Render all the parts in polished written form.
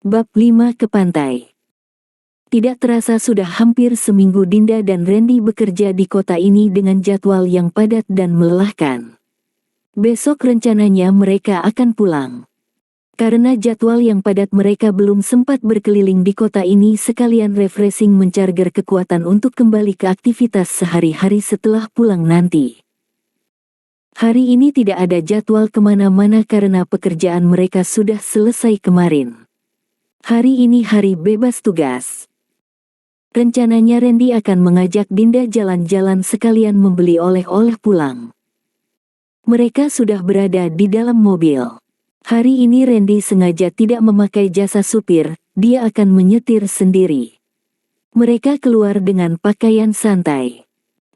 Bab 5 ke pantai. Tidak terasa sudah hampir seminggu Dinda dan Randy bekerja di kota ini dengan jadwal yang padat dan melelahkan. Besok rencananya mereka akan pulang. Karena jadwal yang padat mereka belum sempat berkeliling di kota ini sekalian refreshing mencarger kekuatan untuk kembali ke aktivitas sehari-hari setelah pulang nanti. Hari ini tidak ada jadwal kemana-mana karena pekerjaan mereka sudah selesai kemarin. Hari ini hari bebas tugas. Rencananya Randy akan mengajak Dinda jalan-jalan sekalian membeli oleh-oleh pulang. Mereka sudah berada di dalam mobil. Hari ini Randy sengaja tidak memakai jasa supir, dia akan menyetir sendiri. Mereka keluar dengan pakaian santai.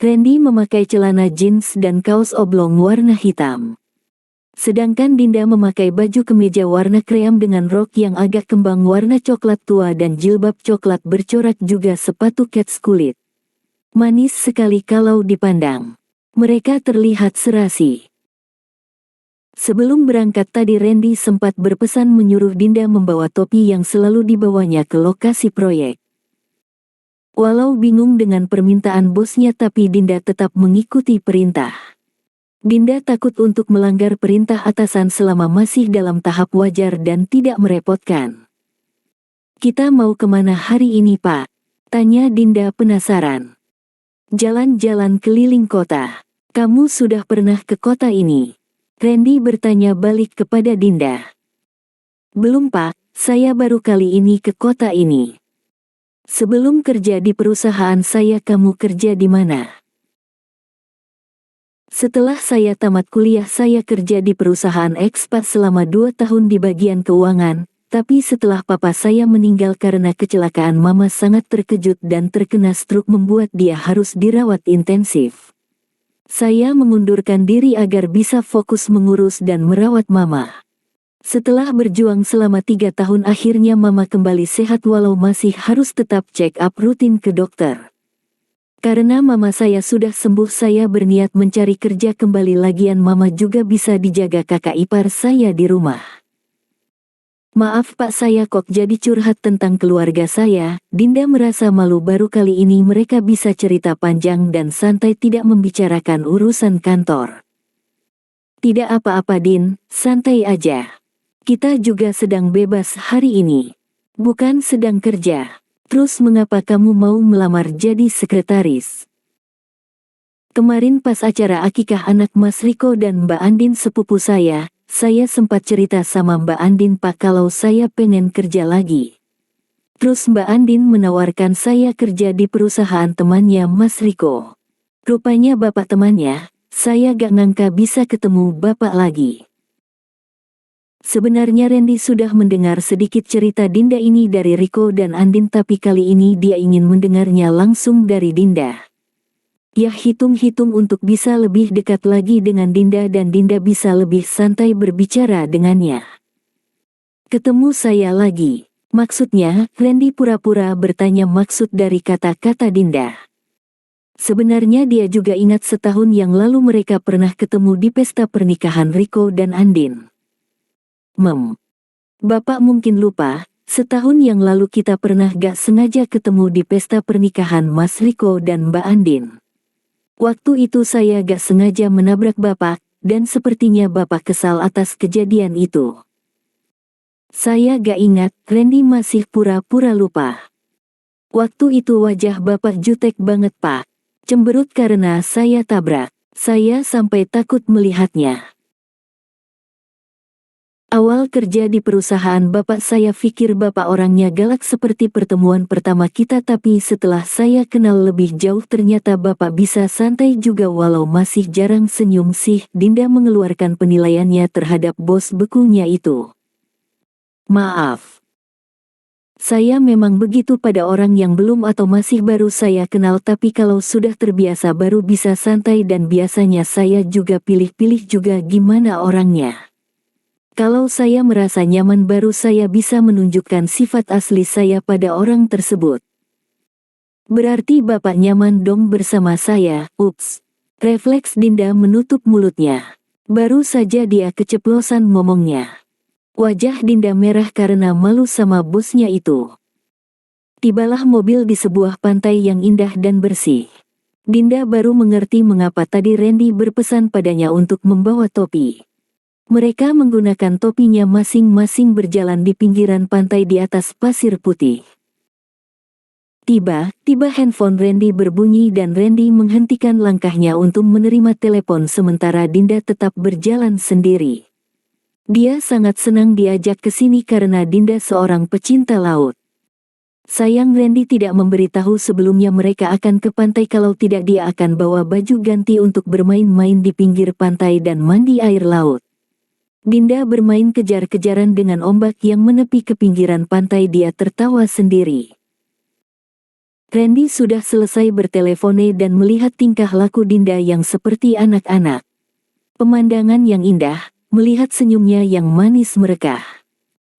Randy memakai celana jeans dan kaos oblong warna hitam. Sedangkan Dinda memakai baju kemeja warna krem dengan rok yang agak kembang warna coklat tua dan jilbab coklat bercorak juga sepatu kets kulit. Manis sekali kalau dipandang. Mereka terlihat serasi. Sebelum berangkat tadi Randy sempat berpesan menyuruh Dinda membawa topi yang selalu dibawanya ke lokasi proyek. Walau bingung dengan permintaan bosnya tapi Dinda tetap mengikuti perintah. Dinda takut untuk melanggar perintah atasan selama masih dalam tahap wajar dan tidak merepotkan. "Kita mau kemana hari ini, Pak?" tanya Dinda penasaran. "Jalan-jalan keliling kota. Kamu sudah pernah ke kota ini?" Randy bertanya balik kepada Dinda. "Belum, Pak, saya baru kali ini ke kota ini." "Sebelum kerja di perusahaan saya kamu kerja di mana?" "Setelah saya tamat kuliah saya kerja di perusahaan ekspat selama 2 tahun di bagian keuangan, tapi setelah papa saya meninggal karena kecelakaan mama sangat terkejut dan terkena stroke membuat dia harus dirawat intensif. Saya mengundurkan diri agar bisa fokus mengurus dan merawat mama. Setelah berjuang selama 3 tahun akhirnya mama kembali sehat walau masih harus tetap check up rutin ke dokter. Karena mama saya sudah sembuh saya berniat mencari kerja kembali lagian mama juga bisa dijaga kakak ipar saya di rumah." "Maaf Pak saya kok jadi curhat tentang keluarga saya." Dinda merasa malu baru kali ini mereka bisa cerita panjang dan santai tidak membicarakan urusan kantor. "Tidak apa-apa Din, santai aja. Kita juga sedang bebas hari ini. Bukan sedang kerja. Terus mengapa kamu mau melamar jadi sekretaris?" "Kemarin pas acara akikah anak Mas Riko dan Mbak Andin sepupu saya sempat cerita sama Mbak Andin Pak kalau saya pengen kerja lagi. Terus Mbak Andin menawarkan saya kerja di perusahaan temannya Mas Riko. Rupanya bapak temannya, saya gak nyangka bisa ketemu bapak lagi." Sebenarnya Randy sudah mendengar sedikit cerita Dinda ini dari Riko dan Andin tapi kali ini dia ingin mendengarnya langsung dari Dinda. Ya hitung-hitung untuk bisa lebih dekat lagi dengan Dinda dan Dinda bisa lebih santai berbicara dengannya. "Ketemu saya lagi. Maksudnya?" Randy pura-pura bertanya maksud dari kata-kata Dinda. Sebenarnya dia juga ingat setahun yang lalu mereka pernah ketemu di pesta pernikahan Riko dan Andin. Bapak mungkin lupa, setahun yang lalu kita pernah gak sengaja ketemu di pesta pernikahan Mas Riko dan Mbak Andin. Waktu itu saya gak sengaja menabrak Bapak, dan sepertinya Bapak kesal atas kejadian itu." "Saya gak ingat." Randy masih pura-pura lupa. "Waktu itu wajah Bapak jutek banget Pak. Cemberut karena saya tabrak. Saya sampai takut melihatnya. Awal kerja di perusahaan Bapak saya pikir Bapak orangnya galak seperti pertemuan pertama kita tapi setelah saya kenal lebih jauh ternyata Bapak bisa santai juga walau masih jarang senyum sih." Dinda mengeluarkan penilaiannya terhadap bos bekunya itu. "Maaf. Saya memang begitu pada orang yang belum atau masih baru saya kenal tapi kalau sudah terbiasa baru bisa santai dan biasanya saya juga pilih-pilih juga gimana orangnya. Kalau saya merasa nyaman baru saya bisa menunjukkan sifat asli saya pada orang tersebut." "Berarti Bapak nyaman dong bersama saya." Ups. Refleks Dinda menutup mulutnya. Baru saja dia keceplosan ngomongnya. Wajah Dinda merah karena malu sama bosnya itu. Tibalah mobil di sebuah pantai yang indah dan bersih. Dinda baru mengerti mengapa tadi Randy berpesan padanya untuk membawa topi. Mereka menggunakan topinya masing-masing berjalan di pinggiran pantai di atas pasir putih. Tiba-tiba handphone Randy berbunyi dan Randy menghentikan langkahnya untuk menerima telepon sementara Dinda tetap berjalan sendiri. Dia sangat senang diajak ke sini karena Dinda seorang pecinta laut. Sayang Randy tidak memberitahu sebelumnya mereka akan ke pantai, kalau tidak dia akan bawa baju ganti untuk bermain-main di pinggir pantai dan mandi air laut. Dinda bermain kejar-kejaran dengan ombak yang menepi ke pinggiran pantai. Dia tertawa sendiri. Randy sudah selesai bertelefone dan melihat tingkah laku Dinda yang seperti anak-anak. Pemandangan yang indah, melihat senyumnya yang manis merekah.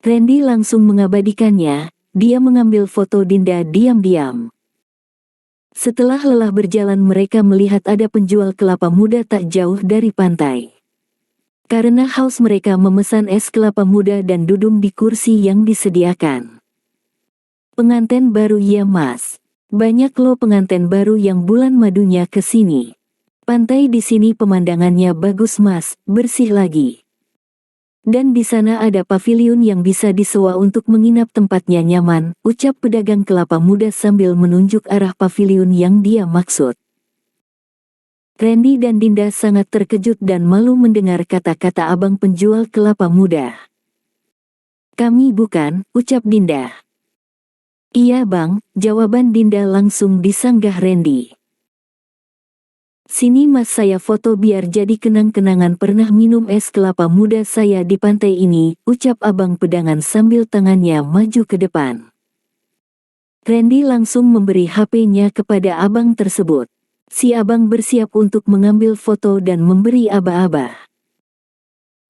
Randy langsung mengabadikannya. Dia mengambil foto Dinda diam-diam. Setelah lelah berjalan mereka melihat ada penjual kelapa muda tak jauh dari pantai. Karena haus mereka memesan es kelapa muda dan duduk di kursi yang disediakan. Pengantin baru ya mas. Banyak loh pengantin baru yang bulan madunya ke sini. Pantai di sini pemandangannya bagus mas, bersih lagi. Dan di sana ada pavilion yang bisa disewa untuk menginap, tempatnya nyaman, ucap pedagang kelapa muda sambil menunjuk arah pavilion yang dia maksud. Randy dan Dinda sangat terkejut dan malu mendengar kata-kata abang penjual kelapa muda. Kami bukan, ucap Dinda. Iya bang, jawaban Dinda langsung disanggah Randy. Sini mas saya foto biar jadi kenang-kenangan pernah minum es kelapa muda saya di pantai ini, ucap abang pedagang sambil tangannya maju ke depan. Randy langsung memberi HP-nya kepada abang tersebut. Si abang bersiap untuk mengambil foto dan memberi aba-aba.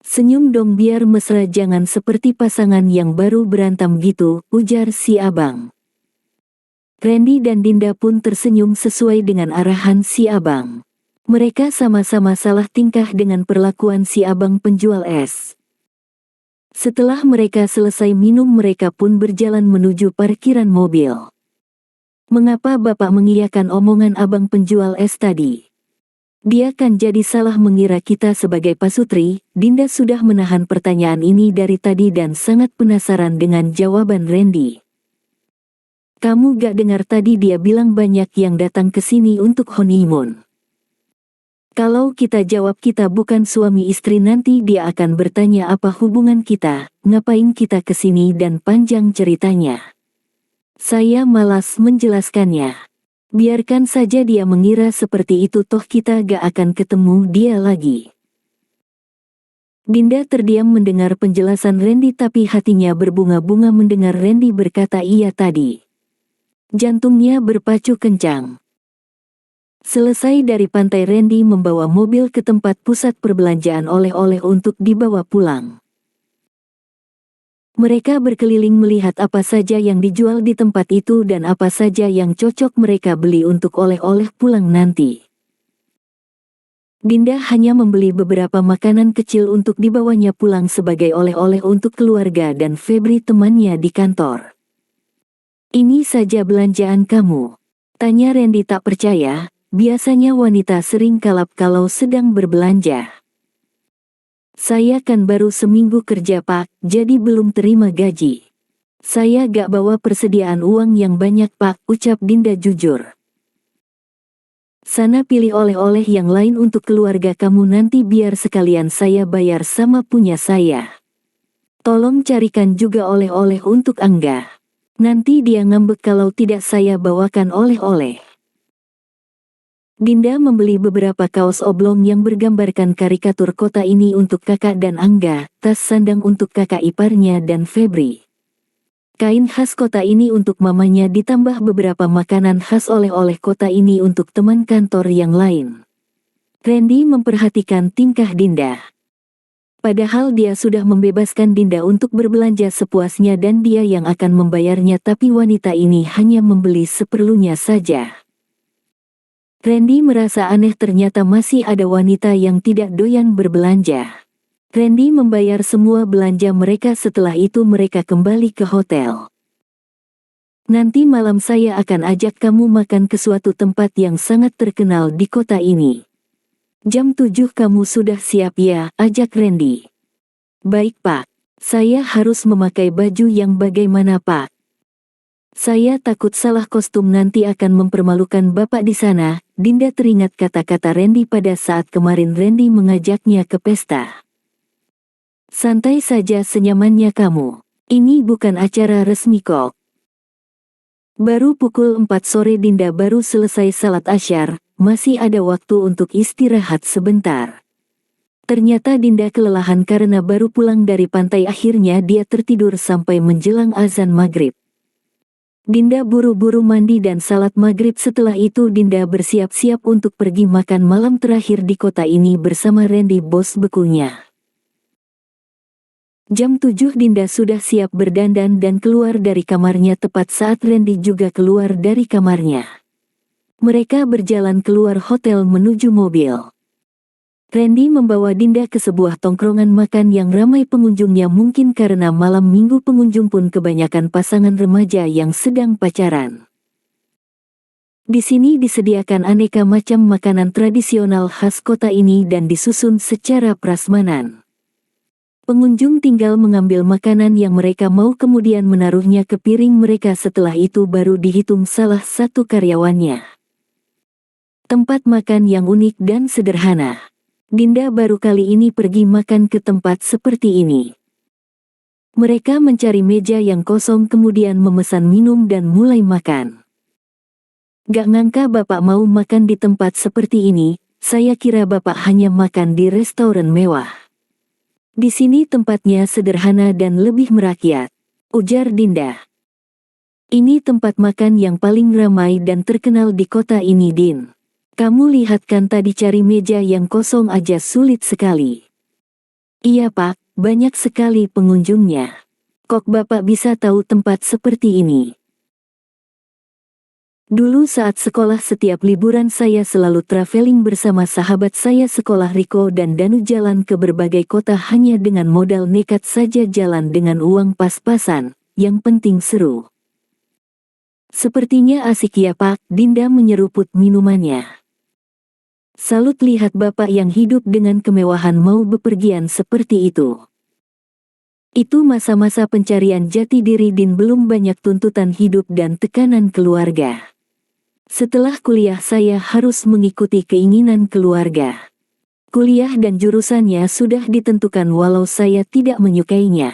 Senyum dong biar mesra, jangan seperti pasangan yang baru berantem gitu, ujar si abang. Randy dan Dinda pun tersenyum sesuai dengan arahan si abang. Mereka sama-sama salah tingkah dengan perlakuan si abang penjual es. Setelah mereka selesai minum mereka pun berjalan menuju parkiran mobil. Mengapa Bapak mengiyakan omongan abang penjual es tadi? Dia kan jadi salah mengira kita sebagai pasutri. Dinda sudah menahan pertanyaan ini dari tadi dan sangat penasaran dengan jawaban Randy. Kamu gak dengar tadi dia bilang banyak yang datang ke sini untuk honeymoon. Kalau kita jawab kita bukan suami istri nanti dia akan bertanya apa hubungan kita, ngapain kita ke sini dan panjang ceritanya. Saya malas menjelaskannya. Biarkan saja dia mengira seperti itu, toh kita gak akan ketemu dia lagi. Dinda terdiam mendengar penjelasan Randy tapi hatinya berbunga-bunga mendengar Randy berkata iya tadi. Jantungnya berpacu kencang. Selesai dari pantai Randy membawa mobil ke tempat pusat perbelanjaan oleh-oleh untuk dibawa pulang. Mereka berkeliling melihat apa saja yang dijual di tempat itu dan apa saja yang cocok mereka beli untuk oleh-oleh pulang nanti. Dinda hanya membeli beberapa makanan kecil untuk dibawanya pulang sebagai oleh-oleh untuk keluarga dan Febri temannya di kantor. Ini saja belanjaan kamu? Tanya Randy tak percaya, biasanya wanita sering kalap kalau sedang berbelanja. Saya kan baru seminggu kerja pak, jadi belum terima gaji. Saya gak bawa persediaan uang yang banyak pak, ucap Dinda jujur. Sana pilih oleh-oleh yang lain untuk keluarga kamu nanti biar sekalian saya bayar sama punya saya. Tolong carikan juga oleh-oleh untuk Angga. Nanti dia ngambek kalau tidak saya bawakan oleh-oleh. Dinda membeli beberapa kaos oblong yang bergambarkan karikatur kota ini untuk kakak dan Angga, tas sandang untuk kakak iparnya dan Febri. Kain khas kota ini untuk mamanya ditambah beberapa makanan khas oleh-oleh kota ini untuk teman kantor yang lain. Randy memperhatikan tingkah Dinda. Padahal dia sudah membebaskan Dinda untuk berbelanja sepuasnya dan dia yang akan membayarnya, tapi wanita ini hanya membeli seperlunya saja. Randy merasa aneh, ternyata masih ada wanita yang tidak doyan berbelanja. Randy membayar semua belanja mereka, setelah itu mereka kembali ke hotel. Nanti malam saya akan ajak kamu makan ke suatu tempat yang sangat terkenal di kota ini. Jam 7 kamu sudah siap ya, ajak Randy. Baik Pak. Saya harus memakai baju yang bagaimana Pak? Saya takut salah kostum nanti akan mempermalukan Bapak di sana. Dinda teringat kata-kata Randy pada saat kemarin Randy mengajaknya ke pesta. Santai saja, senyamannya kamu. Ini bukan acara resmi kok. Baru pukul 4 sore, Dinda baru selesai salat asyar, masih ada waktu untuk istirahat sebentar. Ternyata Dinda kelelahan karena baru pulang dari pantai, akhirnya dia tertidur sampai menjelang azan maghrib. Dinda buru-buru mandi dan salat maghrib, setelah itu Dinda bersiap-siap untuk pergi makan malam terakhir di kota ini bersama Randy, bos bekunya. Jam 7 Dinda sudah siap berdandan dan keluar dari kamarnya tepat saat Randy juga keluar dari kamarnya. Mereka berjalan keluar hotel menuju mobil. Randy membawa Dinda ke sebuah tongkrongan makan yang ramai pengunjungnya, mungkin karena malam minggu pengunjung pun kebanyakan pasangan remaja yang sedang pacaran. Di sini disediakan aneka macam makanan tradisional khas kota ini dan disusun secara prasmanan. Pengunjung tinggal mengambil makanan yang mereka mau kemudian menaruhnya ke piring mereka, setelah itu baru dihitung salah satu karyawannya. Tempat makan yang unik dan sederhana. Dinda baru kali ini pergi makan ke tempat seperti ini. Mereka mencari meja yang kosong kemudian memesan minum dan mulai makan. Gak ngangka Bapak mau makan di tempat seperti ini, saya kira Bapak hanya makan di restoran mewah. Di sini tempatnya sederhana dan lebih merakyat, ujar Dinda. Ini tempat makan yang paling ramai dan terkenal di kota ini, Din. Kamu lihat kan, tadi cari meja yang kosong aja sulit sekali. Iya Pak, banyak sekali pengunjungnya. Kok Bapak bisa tahu tempat seperti ini? Dulu saat sekolah setiap liburan saya selalu traveling bersama sahabat saya sekolah Riko dan Danu, jalan ke berbagai kota hanya dengan modal nekat saja, jalan dengan uang pas-pasan, yang penting seru. Sepertinya asik ya Pak, Dinda menyeruput minumannya. Salut lihat Bapak yang hidup dengan kemewahan mau bepergian seperti itu. Itu masa-masa pencarian jati diri Din, belum banyak tuntutan hidup dan tekanan keluarga. Setelah kuliah saya harus mengikuti keinginan keluarga. Kuliah dan jurusannya sudah ditentukan walau saya tidak menyukainya.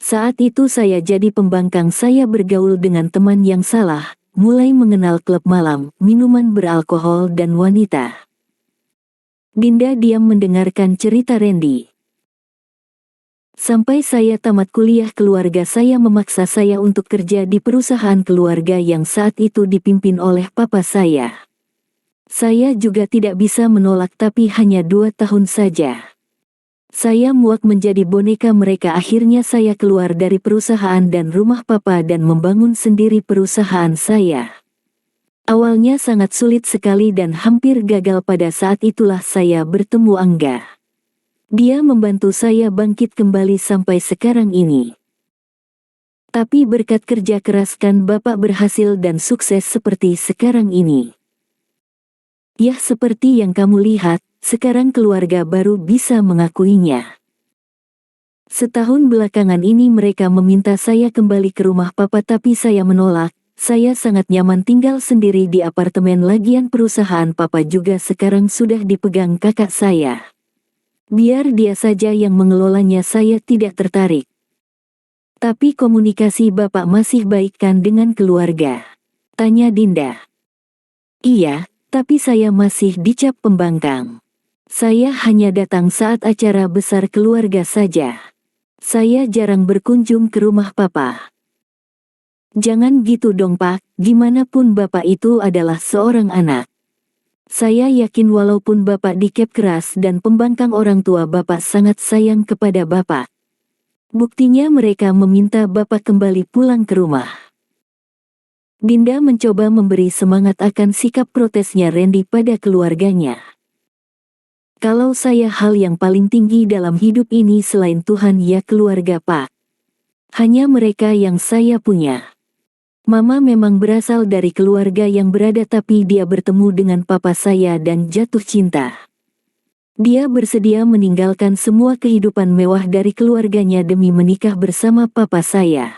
Saat itu saya jadi pembangkang, saya bergaul dengan teman yang salah, mulai mengenal klub malam, minuman beralkohol dan wanita. Dinda diam mendengarkan cerita Randy. Sampai saya tamat kuliah, keluarga saya memaksa saya untuk kerja di perusahaan keluarga yang saat itu dipimpin oleh papa saya. Saya juga tidak bisa menolak, tapi hanya 2 tahun saja. Saya muak menjadi boneka mereka, akhirnya saya keluar dari perusahaan dan rumah papa dan membangun sendiri perusahaan saya. Awalnya sangat sulit sekali dan hampir gagal, pada saat itulah saya bertemu Angga. Dia membantu saya bangkit kembali sampai sekarang ini. Tapi berkat kerja keras kan Bapak berhasil dan sukses seperti sekarang ini. Ya, seperti yang kamu lihat, sekarang keluarga baru bisa mengakuinya. Setahun belakangan ini mereka meminta saya kembali ke rumah Papa, tapi saya menolak. Saya sangat nyaman tinggal sendiri di apartemen, lagian perusahaan Papa juga sekarang sudah dipegang kakak saya. Biar dia saja yang mengelolanya, saya tidak tertarik. Tapi komunikasi Bapak masih baik kan dengan keluarga? Tanya Dinda. Iya, tapi saya masih dicap pembangkang. Saya hanya datang saat acara besar keluarga saja. Saya jarang berkunjung ke rumah Papa. Jangan gitu dong Pak, gimana pun Bapak itu adalah seorang anak. Saya yakin walaupun Bapak dikep keras dan pembangkang, orang tua Bapak sangat sayang kepada Bapak. Buktinya mereka meminta Bapak kembali pulang ke rumah. Dinda mencoba memberi semangat akan sikap protesnya Randy pada keluarganya. Kalau saya hal yang paling tinggi dalam hidup ini selain Tuhan ya keluarga Pak. Hanya mereka yang saya punya. Mama memang berasal dari keluarga yang berada tapi dia bertemu dengan papa saya dan jatuh cinta. Dia bersedia meninggalkan semua kehidupan mewah dari keluarganya demi menikah bersama papa saya.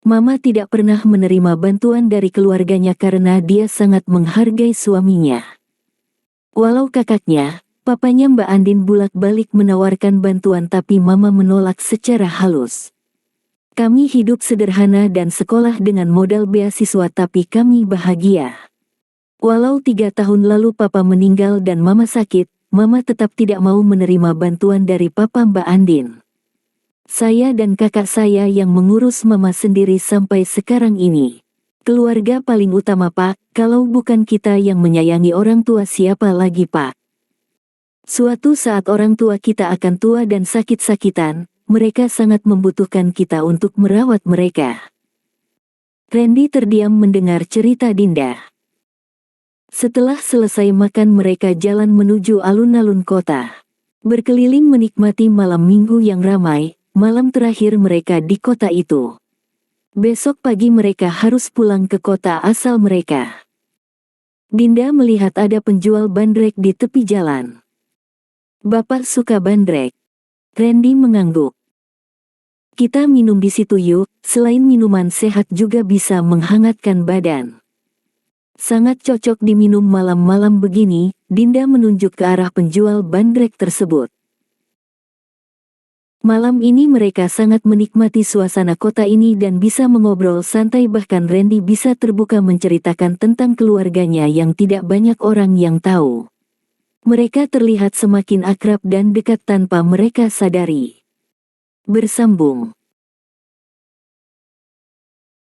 Mama tidak pernah menerima bantuan dari keluarganya karena dia sangat menghargai suaminya. Walau kakaknya, papanya Mbak Andin bolak-balik menawarkan bantuan tapi Mama menolak secara halus. Kami hidup sederhana dan sekolah dengan modal beasiswa tapi kami bahagia. Walau 3 tahun lalu Papa meninggal dan Mama sakit, Mama tetap tidak mau menerima bantuan dari Papa Mbak Andin. Saya dan kakak saya yang mengurus Mama sendiri sampai sekarang ini. Keluarga paling utama Pak, kalau bukan kita yang menyayangi orang tua siapa lagi Pak? Suatu saat orang tua kita akan tua dan sakit-sakitan, mereka sangat membutuhkan kita untuk merawat mereka. Randy terdiam mendengar cerita Dinda. Setelah selesai makan mereka jalan menuju alun-alun kota. Berkeliling menikmati malam minggu yang ramai, malam terakhir mereka di kota itu. Besok pagi mereka harus pulang ke kota asal mereka. Dinda melihat ada penjual bandrek di tepi jalan. Bapak suka bandrek. Randy mengangguk. Kita minum di situ yuk, selain minuman sehat juga bisa menghangatkan badan. Sangat cocok diminum malam-malam begini, Dinda menunjuk ke arah penjual bandrek tersebut. Malam ini mereka sangat menikmati suasana kota ini dan bisa mengobrol santai bahkan Randy bisa terbuka menceritakan tentang keluarganya yang tidak banyak orang yang tahu. Mereka terlihat semakin akrab dan dekat tanpa mereka sadari. Bersambung.